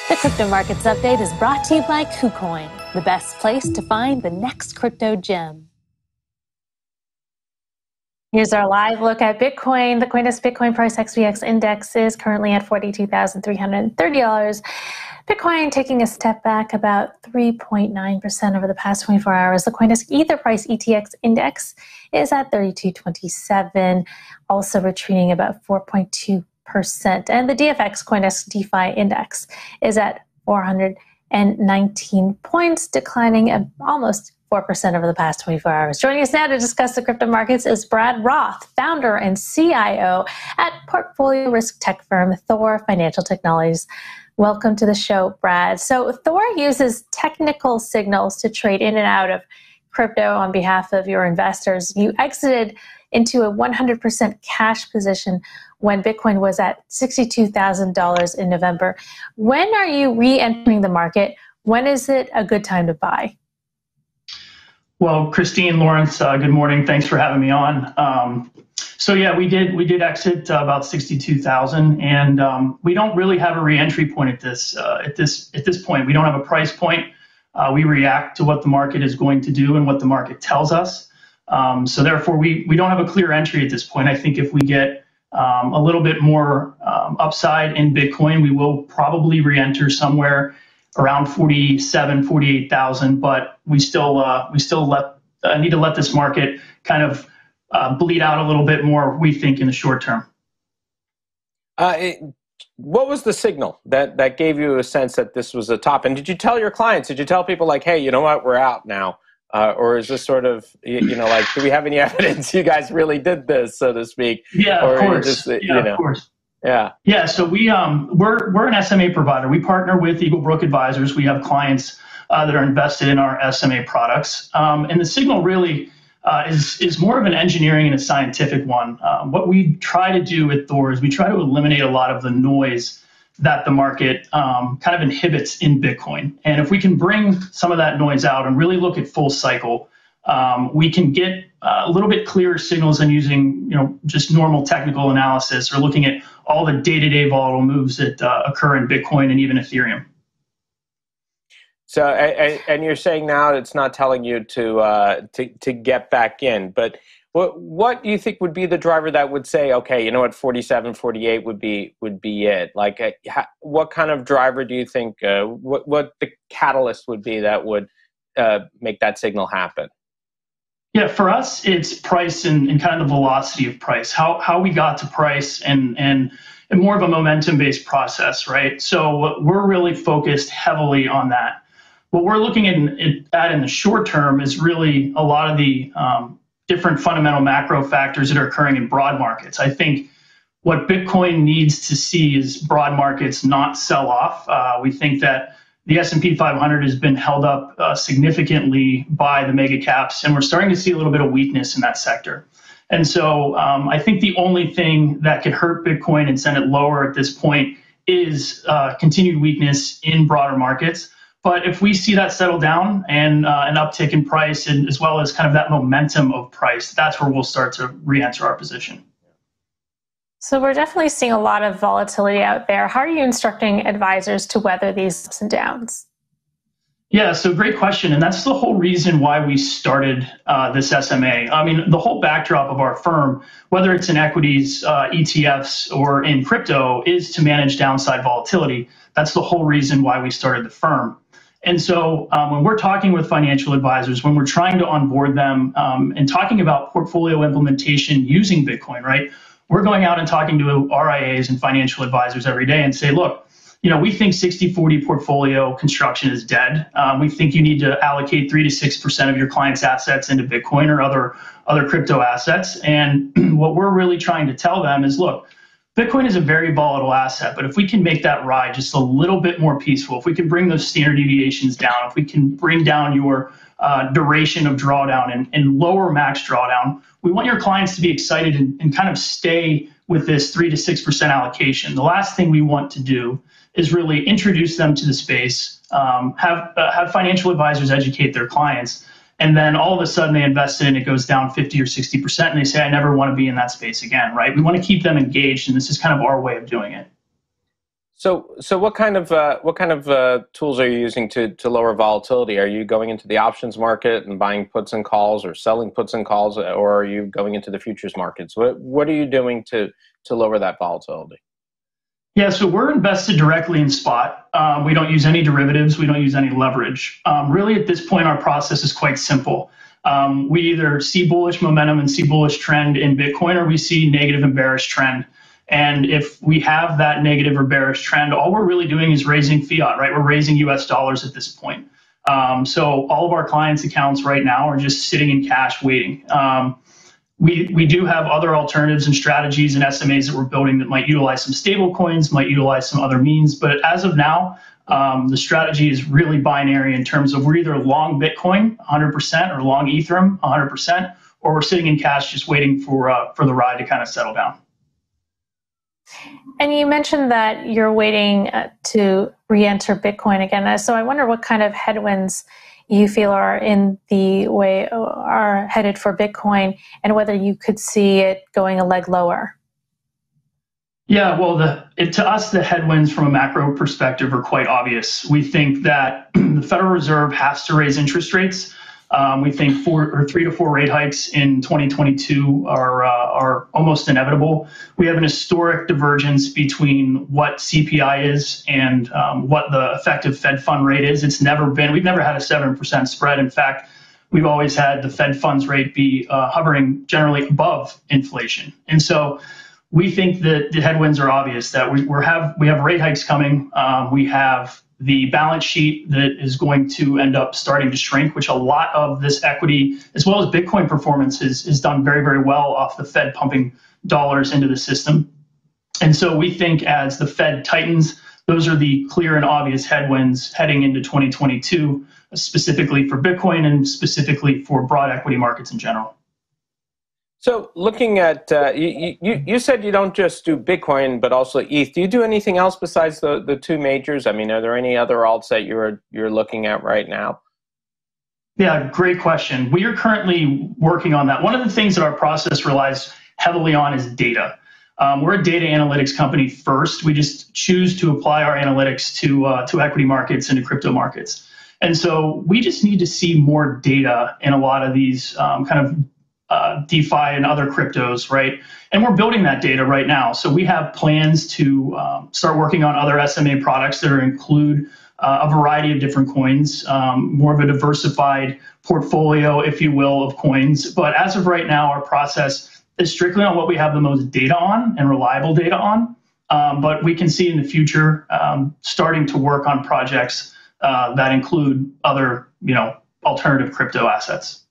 The Crypto Markets Update is brought to you by KUCOIN, the best place to find the next crypto gem. Here's our live look at Bitcoin. The CoinDesk Bitcoin price XVX index is currently at $42,330. Bitcoin taking a step back about 3.9% over the past 24 hours. The CoinDesk Ether price ETX index is at 32.27, also retreating about 4.2%. And the DFX CoinDesk DeFi index is at 419 points, declining almost 4% over the past 24 hours. Joining us now to discuss the crypto markets is Brad Roth, founder and CIO at portfolio risk tech firm Thor Financial Technologies. Welcome to the show, Brad. So Thor uses technical signals to trade in and out of crypto on behalf of your investors. You exited into a 100% cash position when Bitcoin was at $62,000 in November. When are you re-entering the market? When is it a good time to buy? Well, Christine, Lawrence, good morning. Thanks for having me on. So yeah, we did exit about 62,000, and we don't really have a re-entry point at this point. We don't have a price point. We react to what the market is going to do and what the market tells us. So therefore, we don't have a clear entry at this point. I think if we get a little bit more upside in Bitcoin, we will probably re-enter somewhere around 48,000, but we still need to let this market kind of bleed out a little bit more, we think, in the short term. What was the signal that gave you a sense that this was a top? And did you tell your clients, did you tell people like, hey, you know what, we're out now? Or is this sort of, like, do we have any evidence you guys really did this, so to speak? Yeah, or of course. Just, of course. Yeah. So we're an SMA provider. We partner with Eaglebrook Advisors. We have clients that are invested in our SMA products. And the signal really is more of an engineering and a scientific one. What we try to do with Thor is we try to eliminate a lot of the noise that the market kind of inhibits in Bitcoin. And if we can bring some of that noise out and really look at full cycle, we can get a little bit clearer signals than using, just normal technical analysis or looking at all the day-to-day volatile moves that occur in Bitcoin and even Ethereum. So, and you're saying now it's not telling you to get back in, but what do you think would be the driver that would say, okay, you know what, 47, 48 would be it? Like, what kind of driver do you think? What the catalyst would be that would make that signal happen? Yeah, for us, it's price and kind of the velocity of price, how we got to price and more of a momentum-based process, right? So we're really focused heavily on that. What we're looking at in the short term is really a lot of the different fundamental macro factors that are occurring in broad markets. I think what Bitcoin needs to see is broad markets not sell off. We think that the S&P 500 has been held up significantly by the mega caps, and we're starting to see a little bit of weakness in that sector. And so I think the only thing that could hurt Bitcoin and send it lower at this point is continued weakness in broader markets. But if we see that settle down and an uptick in price, and as well as kind of that momentum of price, that's where we'll start to re-enter our position. So we're definitely seeing a lot of volatility out there. How are you instructing advisors to weather these ups and downs? Yeah, so great question. And that's the whole reason why we started this SMA. I mean, the whole backdrop of our firm, whether it's in equities, ETFs, or in crypto, is to manage downside volatility. That's the whole reason why we started the firm. And so when we're talking with financial advisors, when we're trying to onboard them and talking about portfolio implementation using Bitcoin, right? We're going out and talking to RIAs and financial advisors every day and say, look, we think 60-40 portfolio construction is dead. We think you need to allocate 3 to 6% of your clients' assets into Bitcoin or other crypto assets. And what we're really trying to tell them is, look, Bitcoin is a very volatile asset, but if we can make that ride just a little bit more peaceful, if we can bring those standard deviations down, if we can bring down your duration of drawdown and lower max drawdown, we want your clients to be excited and kind of stay with this 3 to 6% allocation. The last thing we want to do is really introduce them to the space, have financial advisors educate their clients, and then all of a sudden they invest in it and it goes down 50 or 60%, and they say, I never want to be in that space again, right? We want to keep them engaged, and this is kind of our way of doing it. So what kind of tools are you using to lower volatility? Are you going into the options market and buying puts and calls, or selling puts and calls, or are you going into the futures markets? What are you doing to lower that volatility? Yeah, so we're invested directly in spot. We don't use any derivatives. We don't use any leverage. Really, at this point, our process is quite simple. We either see bullish momentum and see bullish trend in Bitcoin, or we see negative and bearish trend. And if we have that negative or bearish trend, all we're really doing is raising fiat, right? We're raising US dollars at this point. So all of our clients' accounts right now are just sitting in cash waiting. We do have other alternatives and strategies and SMAs that we're building that might utilize some stable coins, might utilize some other means. But as of now, the strategy is really binary in terms of we're either long Bitcoin 100% or long Ethereum 100%, or we're sitting in cash just waiting for the ride to kind of settle down. And you mentioned that you're waiting to re-enter Bitcoin again. So I wonder what kind of headwinds you feel are in the way, are headed for Bitcoin, and whether you could see it going a leg lower. Yeah, well, to us, the headwinds from a macro perspective are quite obvious. We think that the Federal Reserve has to raise interest rates. We think 3 to 4 rate hikes in 2022 are almost inevitable. We have an historic divergence between what CPI is and what the effective Fed fund rate is. We've never had a 7% spread. In fact, we've always had the Fed funds rate be hovering generally above inflation. And so we think that the headwinds are obvious, that we have rate hikes coming. We have the balance sheet that is going to end up starting to shrink, which a lot of this equity, as well as Bitcoin performance, is done very, very well off the Fed pumping dollars into the system. And so we think as the Fed tightens, those are the clear and obvious headwinds heading into 2022, specifically for Bitcoin and specifically for broad equity markets in general. So looking at, you said you don't just do Bitcoin, but also ETH. Do you do anything else besides the two majors? I mean, are there any other alts that you're looking at right now? Yeah, great question. We are currently working on that. One of the things that our process relies heavily on is data. We're a data analytics company first. We just choose to apply our analytics to equity markets and to crypto markets. And so we just need to see more data in a lot of these kind of DeFi and other cryptos, right? And we're building that data right now. So we have plans to start working on other SMA products that include a variety of different coins, more of a diversified portfolio, if you will, of coins. But as of right now, our process is strictly on what we have the most data on and reliable data on. But we can see in the future starting to work on projects that include other, alternative crypto assets.